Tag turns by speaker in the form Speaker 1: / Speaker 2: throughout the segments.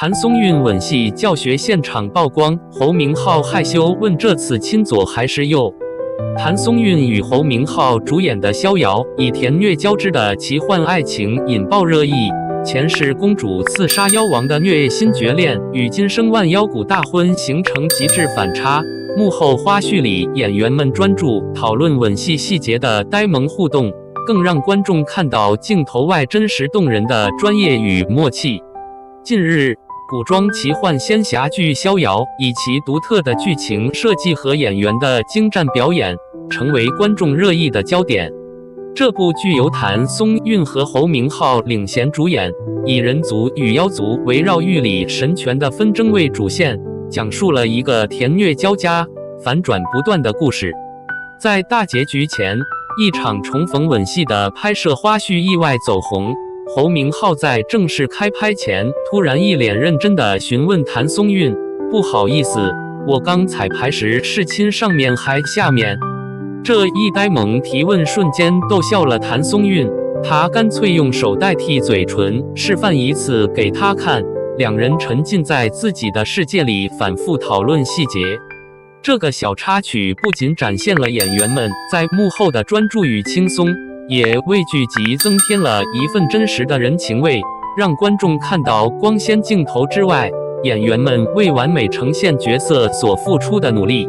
Speaker 1: 谭松韵吻戏教学现场曝光，侯明昊害羞问这次亲左还是右。谭松韵与侯明昊主演的《逍遥》以甜虐交织的奇幻爱情引爆热议，前世公主刺杀妖王的虐心绝恋与今生万妖谷大婚形成极致反差。幕后花絮里，演员们专注讨论吻戏细节的呆萌互动，更让观众看到镜头外真实动人的专业与默契。近日，古装奇幻仙侠剧《逍遥》以其独特的剧情设计和演员的精湛表演，成为观众热议的焦点。这部剧由谭松韵和侯明昊领衔主演，以人族与妖族围绕狱里神权的纷争为主线，讲述了一个甜虐交加、反转不断的故事。在大结局前，一场重逢吻戏的拍摄花絮意外走红。侯明昊在正式开拍前，突然一脸认真地询问谭松韵：“不好意思，我刚彩排时是亲上面还下面？”这一呆萌提问瞬间逗笑了谭松韵，他干脆用手代替嘴唇，示范一次给他看。两人沉浸在自己的世界里，反复讨论细节。这个小插曲不仅展现了演员们在幕后的专注与轻松，也为剧集增添了一份真实的人情味，让观众看到光鲜镜头之外，演员们为完美呈现角色所付出的努力。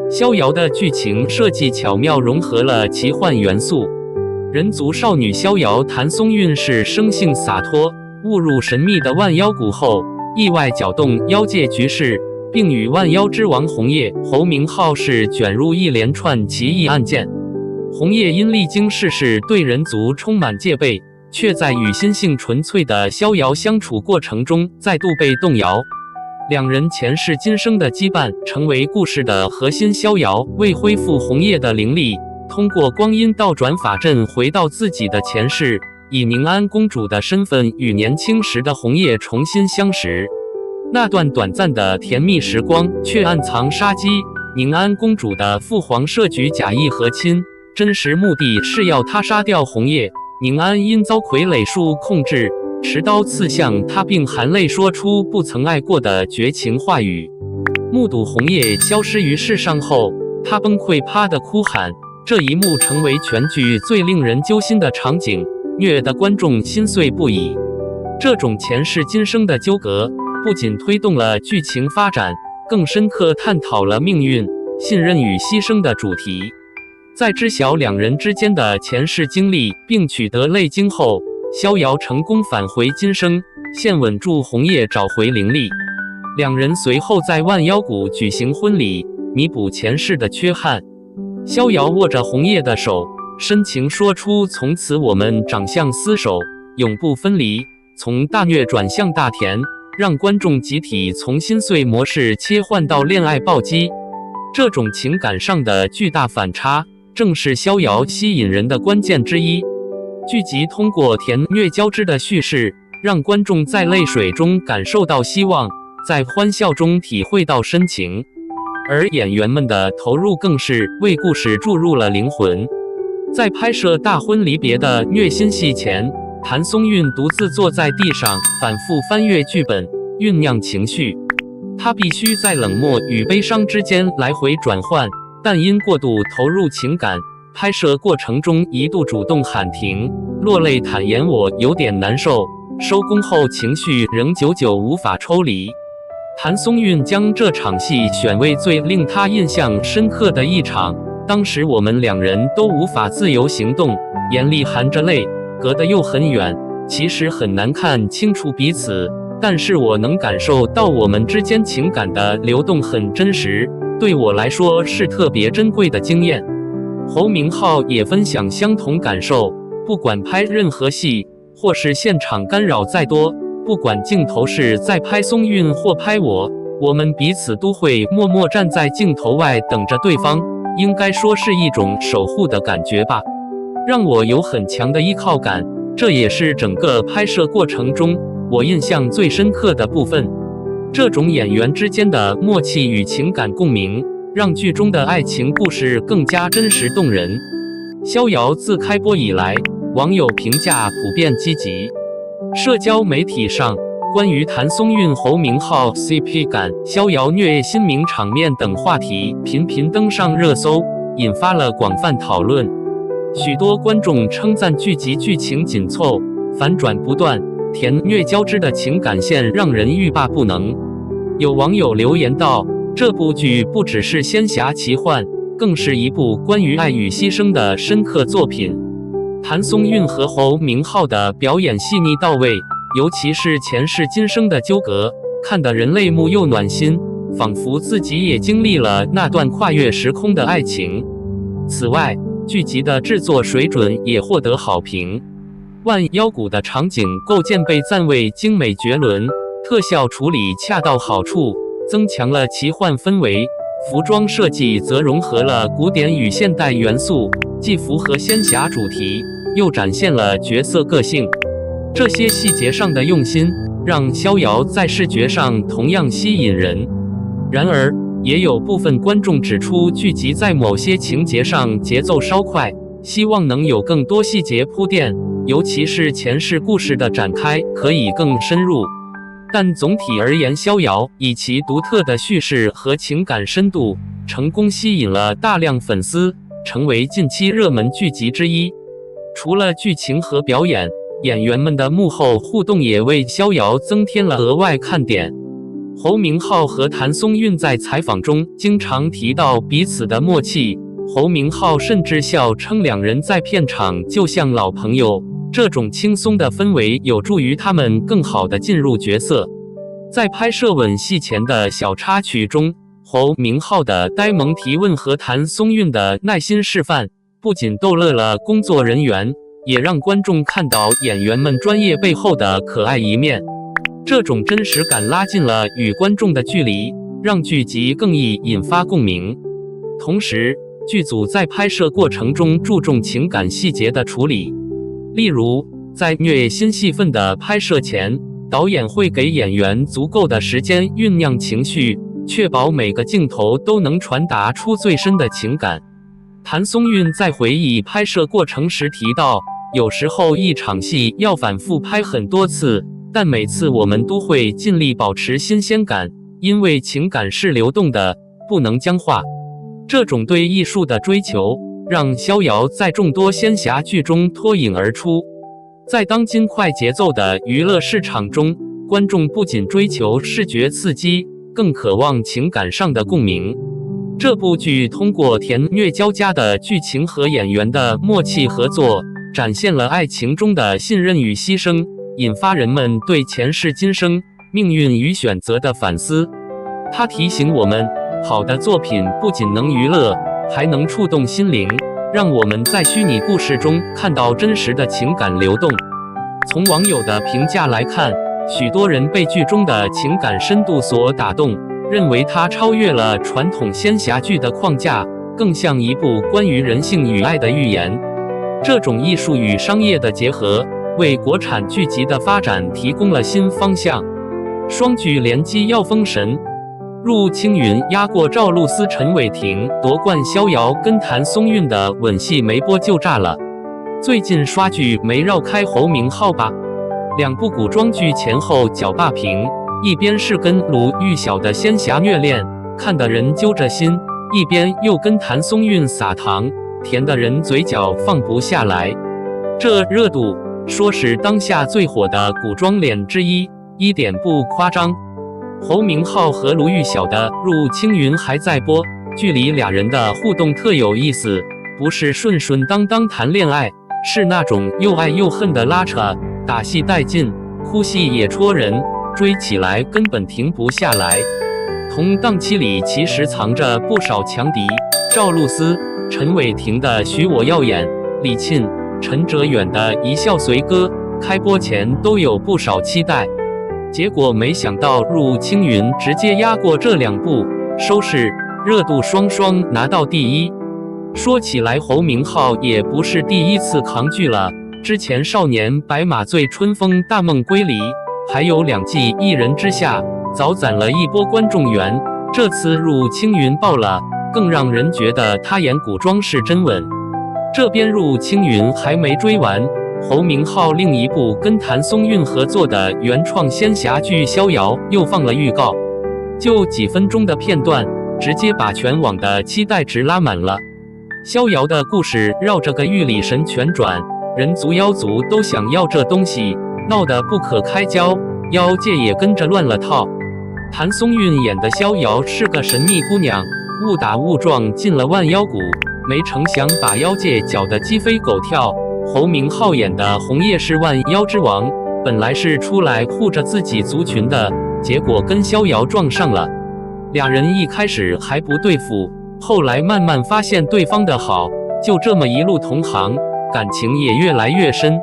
Speaker 1: 逍遥的剧情设计巧妙融合了奇幻元素，人族少女逍遥谭松韵是生性洒脱，误入神秘的万妖谷后，意外搅动妖界局势，并与万妖之王红叶、侯明昊是卷入一连串奇异案件。红叶因历经世事对人族充满戒备，却在与心性纯粹的逍遥相处过程中再度被动摇。两人前世今生的羁绊成为故事的核心。逍遥为恢复红叶的灵力，通过光阴倒转法阵回到自己的前世，以宁安公主的身份与年轻时的红叶重新相识。那段短暂的甜蜜时光却暗藏杀机，宁安公主的父皇设局假意和亲，真实目的是要他杀掉红叶。宁安因遭傀儡术控制，持刀刺向他，并含泪说出不曾爱过的绝情话语。目睹红叶消失于世上后，他崩溃啪的哭喊，这一幕成为全剧最令人揪心的场景，虐得观众心碎不已。这种前世今生的纠葛，不仅推动了剧情发展，更深刻探讨了命运、信任与牺牲的主题。在知晓两人之间的前世经历并取得泪晶后，逍遥成功返回今生，现稳住红叶，找回灵力。两人随后在万妖谷举行婚礼，弥补前世的缺憾。逍遥握着红叶的手，深情说出：“从此我们长相厮守，永不分离。”从大虐转向大甜，让观众集体从心碎模式切换到恋爱暴击。这种情感上的巨大反差，正是逍遥吸引人的关键之一。剧集通过甜虐交织的叙事，让观众在泪水中感受到希望，在欢笑中体会到深情，而演员们的投入更是为故事注入了灵魂。在拍摄大婚离别的虐心戏前，谭松韵独自坐在地上，反复翻阅剧本，酝酿情绪。她必须在冷漠与悲伤之间来回转换，但因过度投入情感，拍摄过程中一度主动喊停，落泪坦言我有点难受，收工后情绪仍久久无法抽离。谭松韵将这场戏选为最令她印象深刻的一场，当时我们两人都无法自由行动，眼里含着泪，隔得又很远，其实很难看清楚彼此，但是我能感受到我们之间情感的流动很真实，对我来说是特别珍贵的经验。侯明昊也分享相同感受，不管拍任何戏，或是现场干扰再多，不管镜头是在拍松韵或拍我们彼此都会默默站在镜头外等着对方，应该说是一种守护的感觉吧，让我有很强的依靠感，这也是整个拍摄过程中我印象最深刻的部分。这种演员之间的默契与情感共鸣，让剧中的爱情故事更加真实动人。逍遥自开播以来，网友评价普遍积极。社交媒体上，关于谭松韵、侯明昊 CP 感、逍遥虐新名场面等话题频频登上热搜，引发了广泛讨论。许多观众称赞剧集剧情紧凑，反转不断，甜虐交织的情感线让人欲罢不能。有网友留言道：“这部剧不只是仙侠奇幻，更是一部关于爱与牺牲的深刻作品。”谭松韵和侯明昊的表演细腻到位，尤其是前世今生的纠葛，看得人泪目又暖心，仿佛自己也经历了那段跨越时空的爱情。此外，剧集的制作水准也获得好评，万妖谷的场景构建被赞为精美绝伦，特效处理恰到好处，增强了奇幻氛围。服装设计则融合了古典与现代元素，既符合仙侠主题，又展现了角色个性。这些细节上的用心，让逍遥在视觉上同样吸引人。然而，也有部分观众指出，剧集在某些情节上节奏稍快，希望能有更多细节铺垫，尤其是前世故事的展开可以更深入。但总体而言，逍遥以其独特的叙事和情感深度，成功吸引了大量粉丝，成为近期热门剧集之一。除了剧情和表演，演员们的幕后互动也为逍遥增添了额外看点。侯明昊和谭松韵在采访中经常提到彼此的默契，侯明昊甚至笑称两人在片场就像老朋友。这种轻松的氛围有助于他们更好地进入角色。在拍摄吻戏前的小插曲中，侯明昊的呆萌提问和谭松韵的耐心示范，不仅逗乐了工作人员，也让观众看到演员们专业背后的可爱一面。这种真实感拉近了与观众的距离，让剧集更易引发共鸣。同时，剧组在拍摄过程中注重情感细节的处理。例如，在虐心戏份的拍摄前，导演会给演员足够的时间酝酿情绪，确保每个镜头都能传达出最深的情感。谭松韵在回忆拍摄过程时提到，有时候一场戏要反复拍很多次，但每次我们都会尽力保持新鲜感，因为情感是流动的，不能僵化。这种对艺术的追求，让逍遥在众多仙侠剧中脱颖而出。在当今快节奏的娱乐市场中，观众不仅追求视觉刺激，更渴望情感上的共鸣。这部剧通过甜虐交加的剧情和演员的默契合作，展现了爱情中的信任与牺牲，引发人们对前世今生、命运与选择的反思。它提醒我们，好的作品不仅能娱乐，还能触动心灵，让我们在虚拟故事中看到真实的情感流动。从网友的评价来看，许多人被剧中的情感深度所打动，认为它超越了传统仙侠剧的框架，更像一部关于人性与爱的寓言。这种艺术与商业的结合，为国产剧集的发展提供了新方向。双剧联机要封神，陆青云压过赵露思、陈伟霆夺冠，逍遥跟谭松韵的吻戏没播就炸了。最近刷剧没绕开侯明昊吧？两部古装剧前后脚霸屏，一边是跟鲁豫晓的仙侠虐恋，看得人揪着心，一边又跟谭松韵撒糖，甜得人嘴角放不下来。这热度说是当下最火的古装脸之一，一点不夸张。侯明昊和卢豫晓的《入青云》还在播，剧里俩人的互动特有意思，不是顺顺当当谈恋爱，是那种又爱又恨的拉扯，打戏带劲，哭戏也戳人，追起来根本停不下来。同档期里其实藏着不少强敌，赵露思、陈伟霆的《许我耀眼》，李沁、陈哲远的《一笑随歌》，开播前都有不少期待。结果没想到入青云直接压过这两部，收视、热度双双拿到第一。说起来，侯明昊也不是第一次扛剧了，之前《少年白马醉春风》《大梦归离》，还有2季《一人之下》，早攒了一波观众缘。这次入青云爆了，更让人觉得他演古装是真稳。这边入青云还没追完，侯明昊另一部跟谭松韵合作的原创仙侠剧《逍遥》又放了预告，就几分钟的片段，直接把全网的期待值拉满了。逍遥的故事绕着个玉里神拳转，人族妖族都想要这东西，闹得不可开交，妖界也跟着乱了套。谭松韵演的逍遥是个神秘姑娘，误打误撞进了万妖谷，没成想把妖界搅得鸡飞狗跳。侯明昊演的红叶是万妖之王，本来是出来护着自己族群的，结果跟逍遥撞上了。俩人一开始还不对付，后来慢慢发现对方的好，就这么一路同行，感情也越来越深。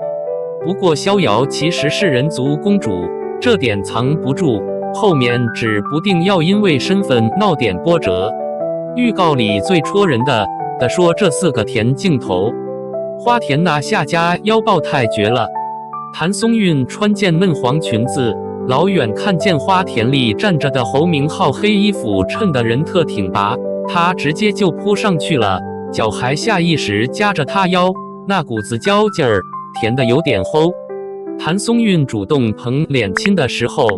Speaker 1: 不过逍遥其实是人族公主，这点藏不住，后面指不定要因为身份闹点波折。预告里最戳人的说这4个甜镜头，花田那下家妖爆太绝了。谭松韵穿件嫩黄裙子，老远看见花田里站着的侯明昊黑衣服衬得人特挺拔，他直接就扑上去了，脚还下意识夹着他腰，那股子娇劲儿甜得有点齁。谭松韵主动捧脸亲的时候，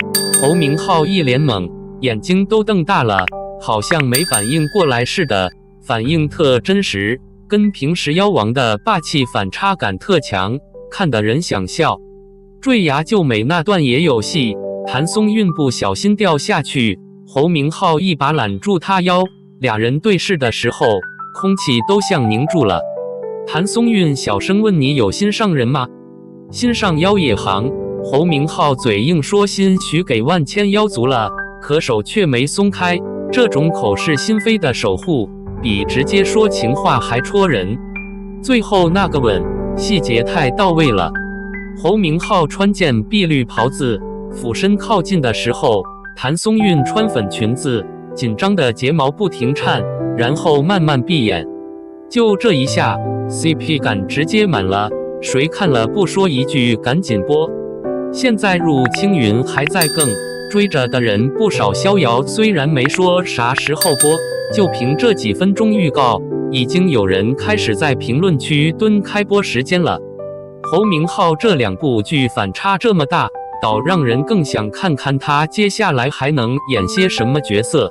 Speaker 1: 侯明昊一脸懵，眼睛都瞪大了，好像没反应过来似的，反应特真实，跟平时妖王的霸气反差感特强，看得人想笑。坠崖救美那段也有戏，谭松韵不小心掉下去，侯明昊一把揽住她腰，俩人对视的时候，空气都像凝住了。谭松韵小声问：“你有心上人吗？”“心上妖也行。”侯明昊嘴硬说：“心许给万千妖族了。”可手却没松开，这种口是心非的守护，比直接说情话还戳人。最后那个吻，细节太到位了。侯明昊穿件碧绿袍子，俯身靠近的时候，谭松韵穿粉裙子，紧张的睫毛不停颤，然后慢慢闭眼。就这一下 ，CP 感直接满了，谁看了不说一句赶紧播。现在入青云还在更，追着的人不少。逍遥虽然没说啥时候播，就凭这几分钟预告，已经有人开始在评论区蹲开播时间了。侯明昊这2部剧反差这么大，倒让人更想看看他接下来还能演些什么角色。